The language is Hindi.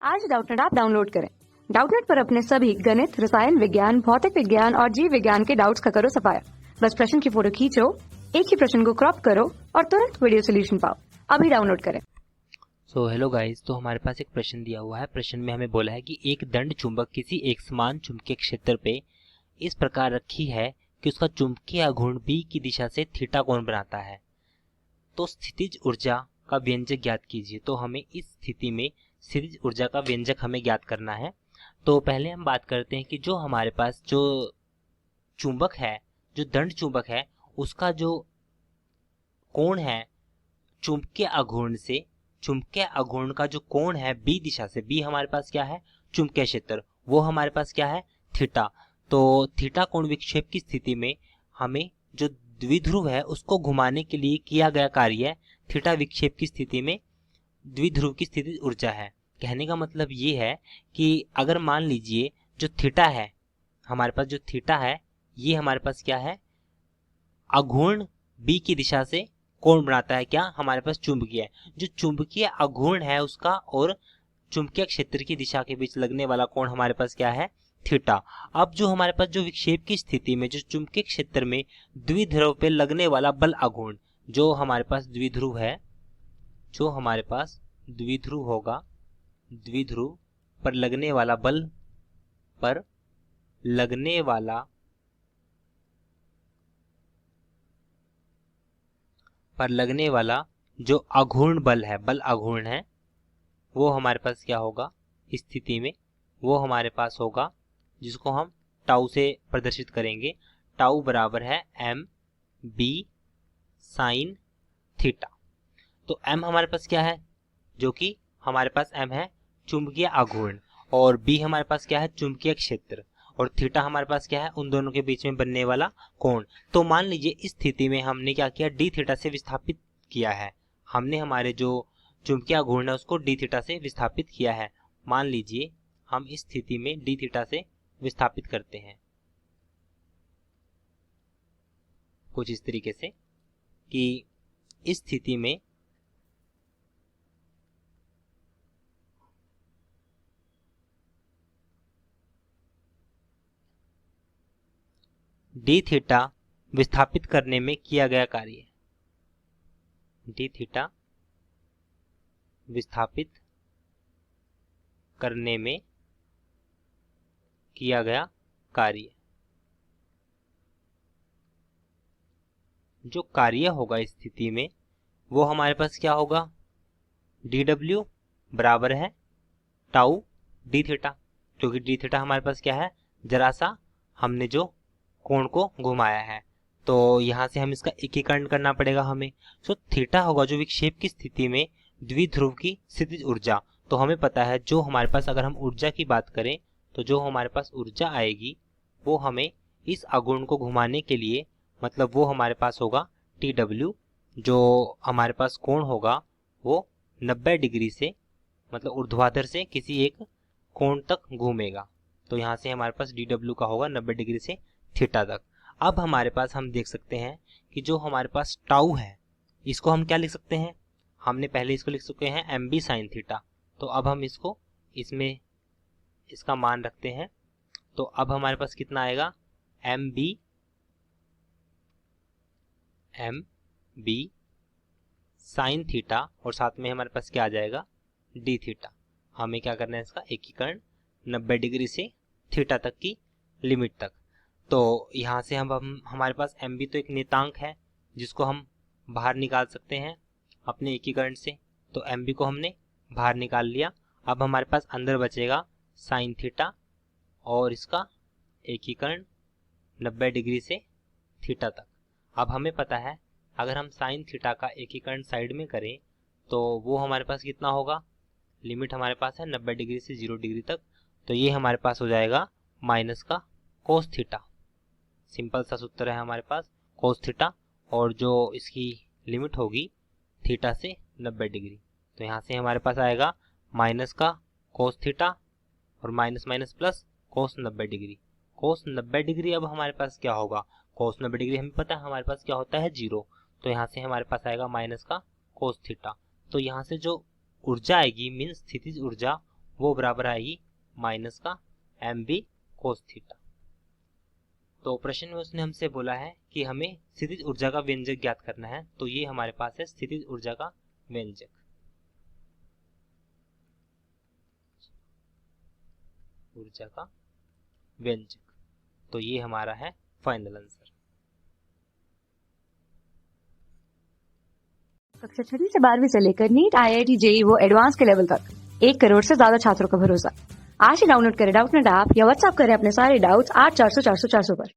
आज डाउटनेट ऐप डाउनलोड करें। डाउटनेट पर अपने सभी गणित, रसायन विज्ञान, भौतिक विज्ञान और जीव विज्ञान के डाउट्स का करो सफाया। बस प्रश्न की फोटो खींचो, एक ही प्रश्न को क्रॉप करो और तुरंत वीडियो सोल्यूशन पाओ। अभी डाउनलोड करें। हेलो गाइस, तो हमारे पास एक प्रश्न दिया हुआ है। प्रश्न में हमें बोला है कि एक दंड चुंबक किसी एक समान चुंबकीय क्षेत्र पे इस प्रकार रखी है कि उसका चुंबकीय आघूर्ण बी की दिशा से थीटा कोण बनाता है, तो स्थितिज ऊर्जा का व्यंजक ज्ञात कीजिए। तो हमें इस स्थिति में स्थितिज ऊर्जा का व्यंजक हमें ज्ञात करना है। तो पहले हम बात करते हैं कि जो हमारे पास जो चुंबक है, जो दंड चुंबक है, उसका जो कोण है चुंबकीय आघूर्ण से, चुंबकीय आघूर्ण का जो कोण है बी दिशा से, बी हमारे पास क्या है, चुंबकीय क्षेत्र, वो हमारे पास क्या है, थीटा। तो थीटा कोण विक्षेप की स्थिति में हमें जो द्विध्रुव है उसको घुमाने के लिए किया गया कार्य थीटा विक्षेप की स्थिति में द्विध्रुव की स्थिति ऊर्जा है। कहने का मतलब ये है कि अगर मान लीजिए जो थीटा है हमारे पास, जो थीटा है ये हमारे पास क्या है, आघूर्ण बी की दिशा से कोण बनाता है, क्या हमारे पास चुंबकीय है। जो चुंबकीय आघूर्ण है उसका और चुंबकीय क्षेत्र की दिशा के बीच लगने वाला कोण हमारे पास क्या है, थीटा। अब जो हमारे पास जो विक्षेप की स्थिति में जो चुंबकीय क्षेत्र में द्विध्रुव पे लगने वाला बल आघूर्ण, जो हमारे पास द्विध्रुव है, जो हमारे पास द्विध्रुव होगा, द्विध्रुव पर लगने वाला बल, पर लगने वाला जो आघूर्ण बल है, बल आघूर्ण है, वो हमारे पास क्या होगा इस स्थिति में, वो हमारे पास होगा जिसको हम टाउ से प्रदर्शित करेंगे। टाउ बराबर है एम बी साइन थीटा। तो एम हमारे पास क्या है, जो कि हमारे पास एम है चुंबकीय आघूर्ण, और बी हमारे पास क्या है, चुंबकीय क्षेत्र, और थीटा हमारे पास क्या है, उन दोनों के बीच में बनने वाला कोण। तो मान लीजिए इस स्थिति में हमने क्या किया, डी थीटा से विस्थापित किया है। हमने हमारे जो चुंबकीय आघूर्ण है उसको डी थीटा से विस्थापित किया है। मान लीजिए हम इस स्थिति में डी थीटा से विस्थापित करते हैं कुछ इस तरीके से कि इस स्थिति में डी थीटा विस्थापित करने में किया गया कार्य, डी थीटा विस्थापित करने में किया गया कार्य, जो कार्य होगा इस स्थिति में वो हमारे पास क्या होगा, डी डब्ल्यू बराबर है टाउ डी थीटा, क्योंकि डी थीटा हमारे पास क्या है, जरा सा हमने जो कोण को घुमाया है, तो यहाँ से हम इसका एकीकरण करना पड़ेगा हमें। तो थीटा होगा जो विक्षेप की स्थिति में द्विध्रुव की स्थितिज ऊर्जा। तो हमें पता है जो हमारे पास, अगर हम ऊर्जा की बात करें तो जो हमारे पास ऊर्जा आएगी वो हमें इस आघूर्ण को घुमाने के लिए, मतलब वो हमारे पास होगा टी डब्ल्यू, जो हमारे पास कोण होगा वो 90 डिग्री से, मतलब ऊर्ध्वाधर से किसी एक कोण तक घूमेगा। तो यहाँ से हमारे पास डी डब्ल्यू का होगा 90 डिग्री से थीटा तक। अब हमारे पास हम देख सकते हैं कि जो हमारे पास टाउ है इसको हम क्या लिख सकते हैं, हमने पहले इसको लिख चुके हैं एम बी साइन थीटा। तो अब हम इसको इसमें इसका मान रखते हैं, तो अब हमारे पास कितना आएगा, एम बी साइन थीटा, और साथ में हमारे पास क्या आ जाएगा, डी थीटा। हमें क्या करना है, इसका एकीकरण 90 डिग्री से थीटा तक की लिमिट तक। तो यहाँ से हम हमारे पास एम बी तो एक नियतांक है जिसको हम बाहर निकाल सकते हैं अपने एकीकरण से। तो एम बी को हमने बाहर निकाल लिया। अब हमारे पास अंदर बचेगा साइन थीटा और इसका एकीकरण 90 डिग्री से थीटा तक। अब हमें पता है अगर हम साइन थीटा का एकीकरण साइड में करें तो वो हमारे पास कितना होगा, लिमिट हमारे पास है 90 डिग्री से 0 डिग्री तक, तो ये हमारे पास हो जाएगा माइनस का कोस थीटा। सिंपल सा सूत्र है हमारे पास कोस थीटा, और जो इसकी लिमिट होगी थीटा से 90 डिग्री। तो यहाँ से हमारे पास आएगा माइनस का कोस थीटा और minus minus plus cos 90 degree. Cos 90 degree अब हमारे पास क्या होगा, कोस 90 डिग्री हमें पता है हमारे पास क्या होता है, 0। तो यहाँ से हमारे पास आएगा माइनस का कोस थीटा। तो यहाँ से जो ऊर्जा आएगी मीन्स स्थितिज ऊर्जा, वो बराबर आएगी माइनस का mv cos थीटा। तो प्रश्न में उसने हमसे बोला है कि हमें स्थितिज ऊर्जा का व्यंजक ज्ञात करना है। तो ये हमारे पास है स्थितिज ऊर्जा का व्यंजक। ऊर्जा का व्यंजक, तो ये हमारा है फाइनल आंसर। कक्षा 6 से 12वीं से लेकर नीट, IIT, JEE वो एडवांस के लेवल तक 1 करोड़ से ज्यादा छात्रों का भरोसा। आज ही डाउनलोड करें डाउटनेट ऐप या व्हाट्सएप करें अपने सारे डाउट्स 8400 400 400 पर।